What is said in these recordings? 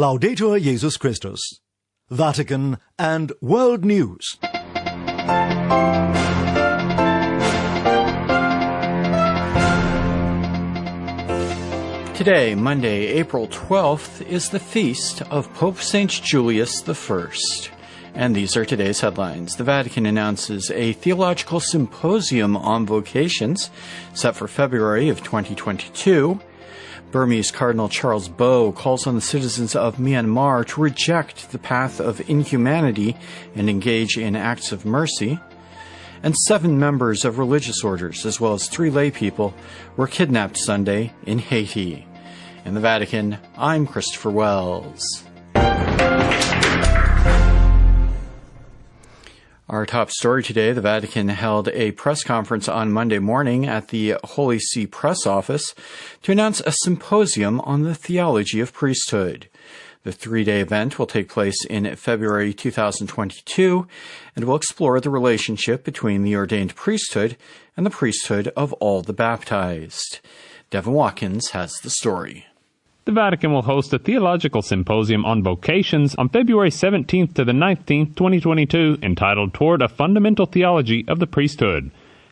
Laudetur Jesus Christus, Vatican and World News. Today, Monday, April 12th, is the feast of Pope St. Julius I. And these are today's headlines. The Vatican announces a theological symposium on vocations set for February of 2022. Burmese Cardinal Charles Bo calls on the citizens of Myanmar to reject the path of inhumanity and engage in acts of mercy. And 7 members of religious orders, as well as 3 lay people, were kidnapped Sunday in Haiti. In the Vatican, I'm Christopher Wells. Our top story today, the Vatican held a press conference on Monday morning at the Holy See Press Office to announce a symposium on the theology of priesthood. The 3-day event will take place in February 2022 and will explore the relationship between the ordained priesthood and the priesthood of all the baptized. Devin Watkins has the story. The Vatican will host a theological symposium on vocations on February 17th to the 19th, 2022, entitled Toward a Fundamental Theology of the Priesthood.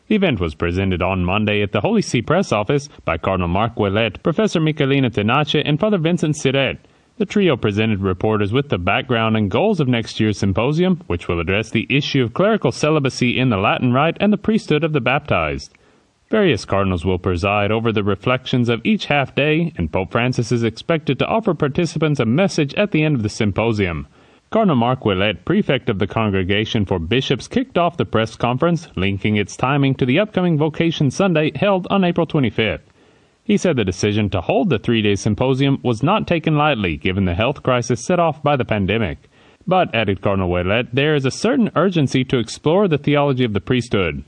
The event was presented on Monday at the Holy See Press Office by Cardinal Mark Ouellet, Professor Michelina Tenace, and Father Vincent Siret. The trio presented reporters with the background and goals of next year's symposium, which will address the issue of clerical celibacy in the Latin Rite and the priesthood of the baptized. Various cardinals will preside over the reflections of each half-day, and Pope Francis is expected to offer participants a message at the end of the symposium. Cardinal Mark Ouellet, prefect of the Congregation for Bishops, kicked off the press conference, linking its timing to the upcoming Vocation Sunday held on April 25th. He said the decision to hold the 3-day symposium was not taken lightly given the health crisis set off by the pandemic. But, added Cardinal Ouellet, there is a certain urgency to explore the theology of the priesthood.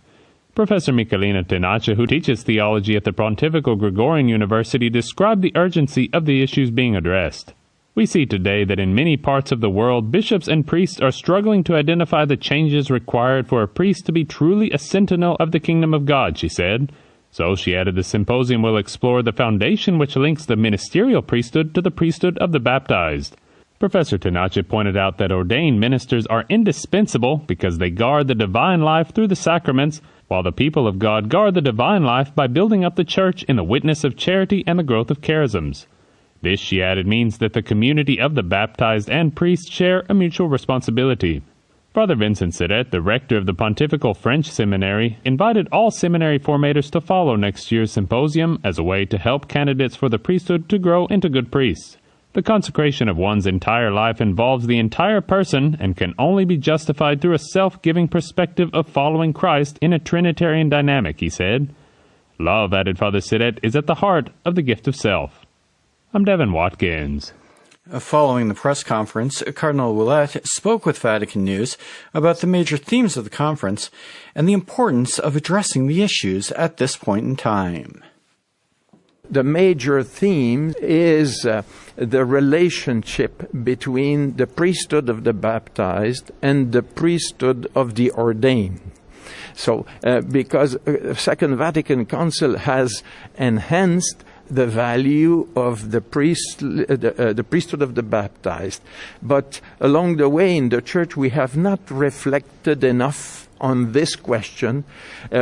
Professor Michelina Tenace, who teaches theology at the Pontifical Gregorian University, described the urgency of the issues being addressed. We see today that in many parts of the world, bishops and priests are struggling to identify the changes required for a priest to be truly a sentinel of the kingdom of God, she said. So, she added, the symposium will explore the foundation which links the ministerial priesthood to the priesthood of the baptized. Professor Tenace pointed out that ordained ministers are indispensable because they guard the divine life through the sacraments, while the people of God guard the divine life by building up the church in the witness of charity and the growth of charisms. This, she added, means that the community of the baptized and priests share a mutual responsibility. Father Vincent Siret, the rector of the Pontifical French Seminary, invited all seminary formators to follow next year's symposium as a way to help candidates for the priesthood to grow into good priests. The consecration of one's entire life involves the entire person and can only be justified through a self-giving perspective of following Christ in a Trinitarian dynamic, he said. Love, added Father Siret, is at the heart of the gift of self. I'm Devin Watkins. Following the press conference, Cardinal Ouellet spoke with Vatican News about the major themes of the conference and the importance of addressing the issues at this point in time. The major theme is the relationship between the priesthood of the baptized and the priesthood of the ordained. So, because Second Vatican Council has enhanced the value of the priesthood of the baptized, but along the way in the Church we have not reflected enough on this question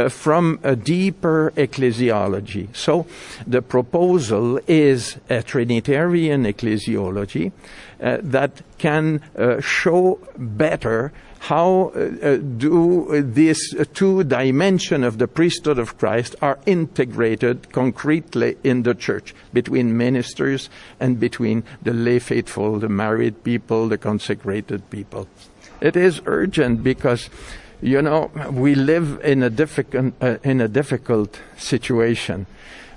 from a deeper ecclesiology. So the proposal is a Trinitarian ecclesiology that can show better how do these 2 dimensions of the priesthood of Christ are integrated concretely in the Church, between ministers and between the lay faithful, the married people, the consecrated people. It is urgent because we live in a difficult situation.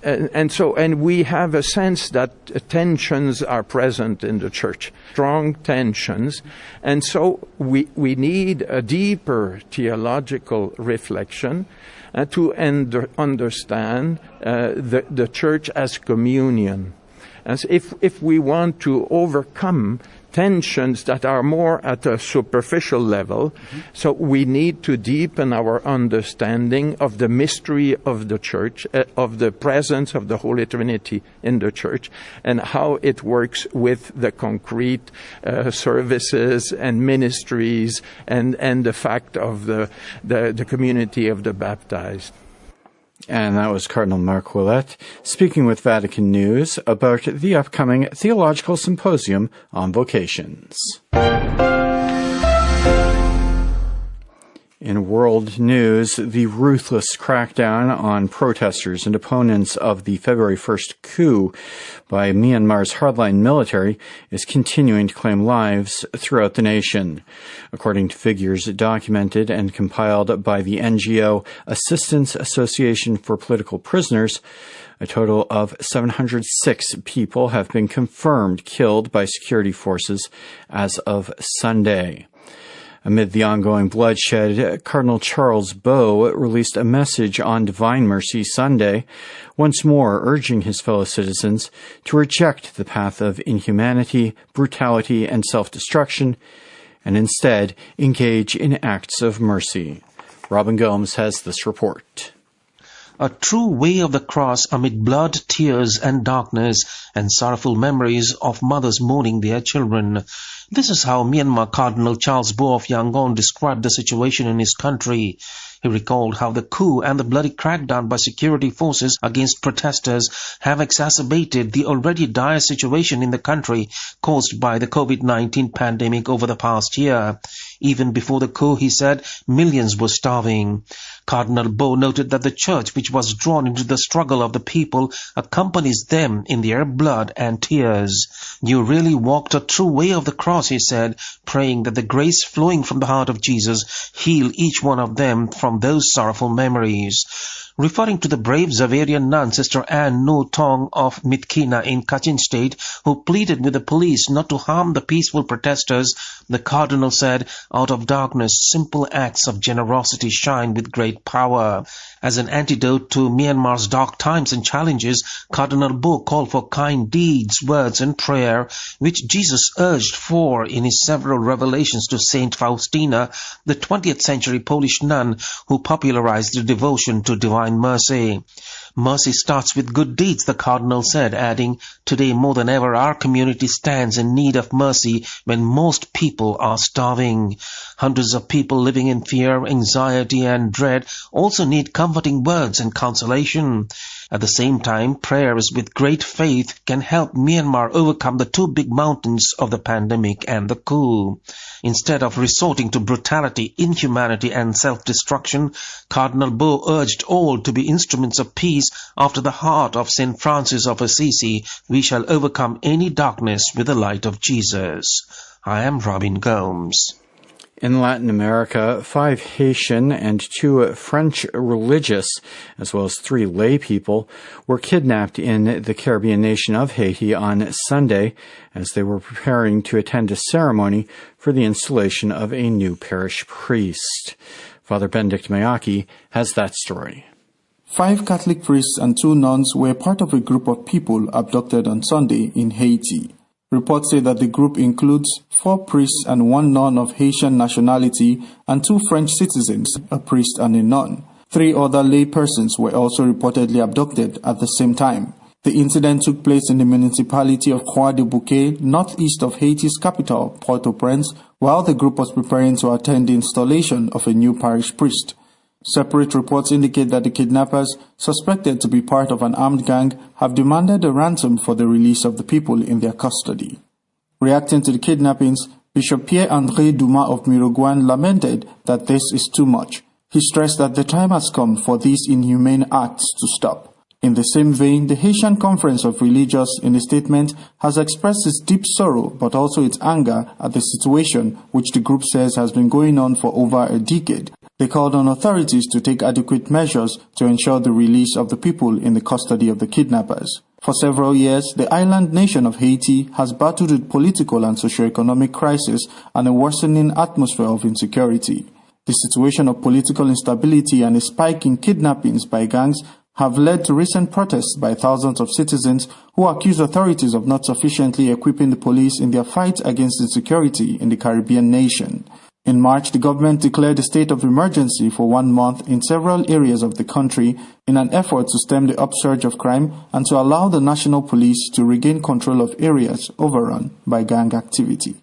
And we have a sense that tensions are present in the Church, strong tensions. And so we need a deeper theological reflection to understand the Church as communion. As if we want to overcome tensions that are more at a superficial level. So we need to deepen our understanding of the mystery of the Church, of the presence of the Holy Trinity in the Church, and how it works with the concrete services and ministries and the fact of the community of the baptized. And that was Cardinal Marc Ouellet speaking with Vatican News about the upcoming Theological Symposium on Vocations. In world news, the ruthless crackdown on protesters and opponents of the February 1st coup by Myanmar's hardline military is continuing to claim lives throughout the nation. According to figures documented and compiled by the NGO Assistance Association for Political Prisoners, a total of 706 people have been confirmed killed by security forces as of Sunday. Amid the ongoing bloodshed, Cardinal Charles Bo released a message on Divine Mercy Sunday, once more urging his fellow citizens to reject the path of inhumanity, brutality, and self-destruction, and instead engage in acts of mercy. Robin Gomes has this report. A true way of the cross amid blood, tears, and darkness, and sorrowful memories of mothers mourning their children. This is how Myanmar Cardinal Charles Bo of Yangon described the situation in his country. He recalled how the coup and the bloody crackdown by security forces against protesters have exacerbated the already dire situation in the country caused by the COVID-19 pandemic over the past year. Even before the coup, he said, millions were starving. Cardinal Bo noted that the Church, which was drawn into the struggle of the people, accompanies them in their blood and tears. You really walked a true way of the cross, he said, praying that the grace flowing from the heart of Jesus heal each one of them from those sorrowful memories. Referring to the brave Xaverian nun, Sister Anne No Tong of Myitkyina in Kachin State, who pleaded with the police not to harm the peaceful protesters, the Cardinal said, out of darkness, simple acts of generosity shine with great power. As an antidote to Myanmar's dark times and challenges, Cardinal Bo called for kind deeds, words, and prayer, which Jesus urged for in his several revelations to Saint Faustina, the 20th century Polish nun who popularized the devotion to divine mercy. Mercy starts with good deeds, the Cardinal said, adding, today more than ever our community stands in need of mercy when most people are starving. Hundreds of people living in fear, anxiety, and dread also need comforting words and consolation. At the same time, prayers with great faith can help Myanmar overcome the two big mountains of the pandemic and the coup. Instead of resorting to brutality, inhumanity, and self-destruction, Cardinal Bo urged all to be instruments of peace after the heart of St. Francis of Assisi. We shall overcome any darkness with the light of Jesus. I am Robin Gomes. In Latin America, 5 Haitian and 2 French religious, as well as 3 lay people, were kidnapped in the Caribbean nation of Haiti on Sunday as they were preparing to attend a ceremony for the installation of a new parish priest. Father Benedict Mayaki has that story. 5 Catholic priests and 2 nuns were part of a group of people abducted on Sunday in Haiti. Reports say that the group includes 4 priests and 1 nun of Haitian nationality and 2 French citizens, a priest and a nun. 3 other lay persons were also reportedly abducted at the same time. The incident took place in the municipality of Croix-des-Bouquets, northeast of Haiti's capital, Port-au-Prince, while the group was preparing to attend the installation of a new parish priest. Separate reports indicate that the kidnappers, suspected to be part of an armed gang, have demanded a ransom for the release of the people in their custody. Reacting to the kidnappings, Bishop Pierre-André Dumas of Miroguan lamented that this is too much. He stressed that the time has come for these inhumane acts to stop. In the same vein, the Haitian Conference of Religious, in a statement, has expressed its deep sorrow but also its anger at the situation which the group says has been going on for over a decade. They called on authorities to take adequate measures to ensure the release of the people in the custody of the kidnappers. For several years, the island nation of Haiti has battled with political and socio-economic crisis and a worsening atmosphere of insecurity. The situation of political instability and a spike in kidnappings by gangs have led to recent protests by thousands of citizens who accuse authorities of not sufficiently equipping the police in their fight against insecurity in the Caribbean nation. In March, the government declared a state of emergency for 1 month in several areas of the country in an effort to stem the upsurge of crime and to allow the national police to regain control of areas overrun by gang activity.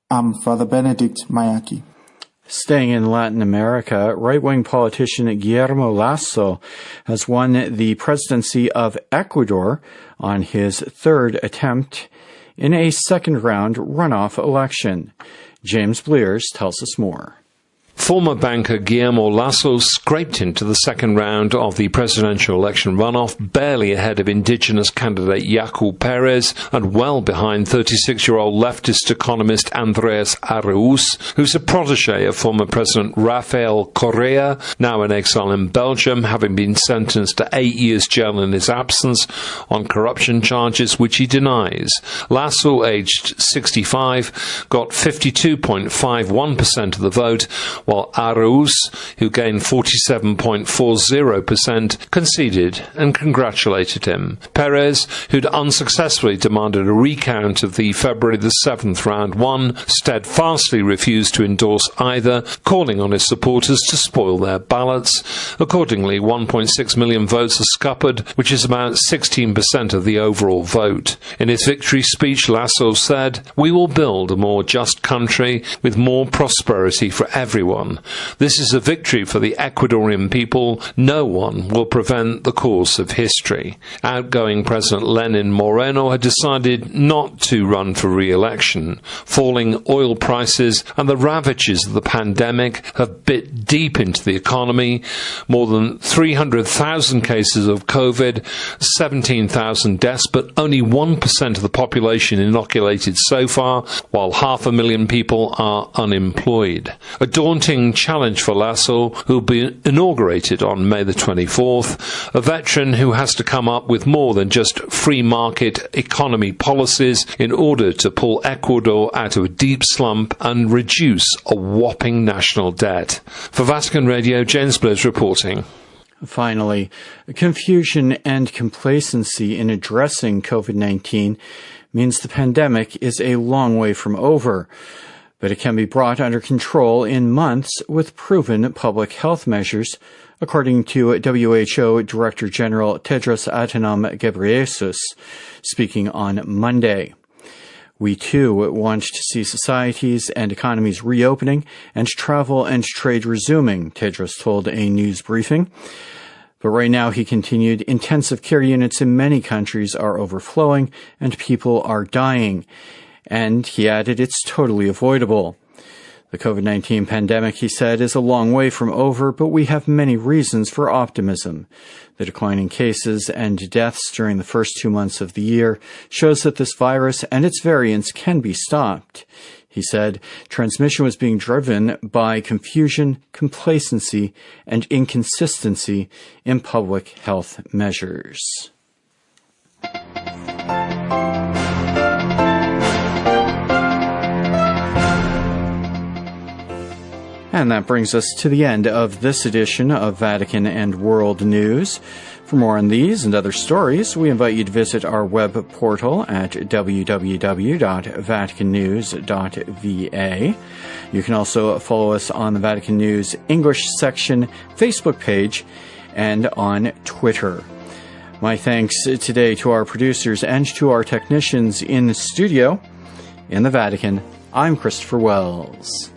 I'm Father Benedict Mayaki. Staying in Latin America, right-wing politician Guillermo Lasso has won the presidency of Ecuador on his third attempt in a second-round runoff election. James Blears tells us more. Former banker Guillermo Lasso scraped into the second round of the presidential election runoff, barely ahead of indigenous candidate Yacu Perez and well behind 36-year-old leftist economist Andres Araúz, who's a protege of former President Rafael Correa, now in exile in Belgium, having been sentenced to 8 years jail in his absence on corruption charges, which he denies. Lasso, aged 65, got 52.51% of the vote, while Araúz, who gained 47.40%, conceded and congratulated him. Perez, who'd unsuccessfully demanded a recount of the February the 7th round one, steadfastly refused to endorse either, calling on his supporters to spoil their ballots. Accordingly, 1.6 million votes are scuppered, which is about 16% of the overall vote. In his victory speech, Lasso said, "We will build a more just country with more prosperity for everyone. This is a victory for the Ecuadorian people. No one will prevent the course of history." Outgoing President Lenin Moreno had decided not to run for re-election. Falling oil prices and the ravages of the pandemic have bit deep into the economy. More than 300,000 cases of COVID, 17,000 deaths, but only 1% of the population inoculated so far, while 500,000 people are unemployed. A daunting challenge for Lasso, who will be inaugurated on May the 24th, a veteran who has to come up with more than just free market economy policies in order to pull Ecuador out of a deep slump and reduce a whopping national debt. For Vatican Radio, James Blears reporting. Finally, confusion and complacency in addressing COVID-19 means the pandemic is a long way from over, but it can be brought under control in months with proven public health measures, according to WHO Director General Tedros Adhanom Ghebreyesus, speaking on Monday. We too want to see societies and economies reopening and travel and trade resuming, Tedros told a news briefing. But right now, he continued, intensive care units in many countries are overflowing and people are dying. And he added, it's totally avoidable. The COVID-19 pandemic, he said, is a long way from over, but we have many reasons for optimism. The decline in cases and deaths during the first 2 months of the year shows that this virus and its variants can be stopped. He said transmission was being driven by confusion, complacency, and inconsistency in public health measures. And that brings us to the end of this edition of Vatican and World News. For more on these and other stories, we invite you to visit our web portal at www.vaticannews.va. You can also follow us on the Vatican News English section Facebook page and on Twitter. My thanks today to our producers and to our technicians in the studio. In the Vatican, I'm Christopher Wells.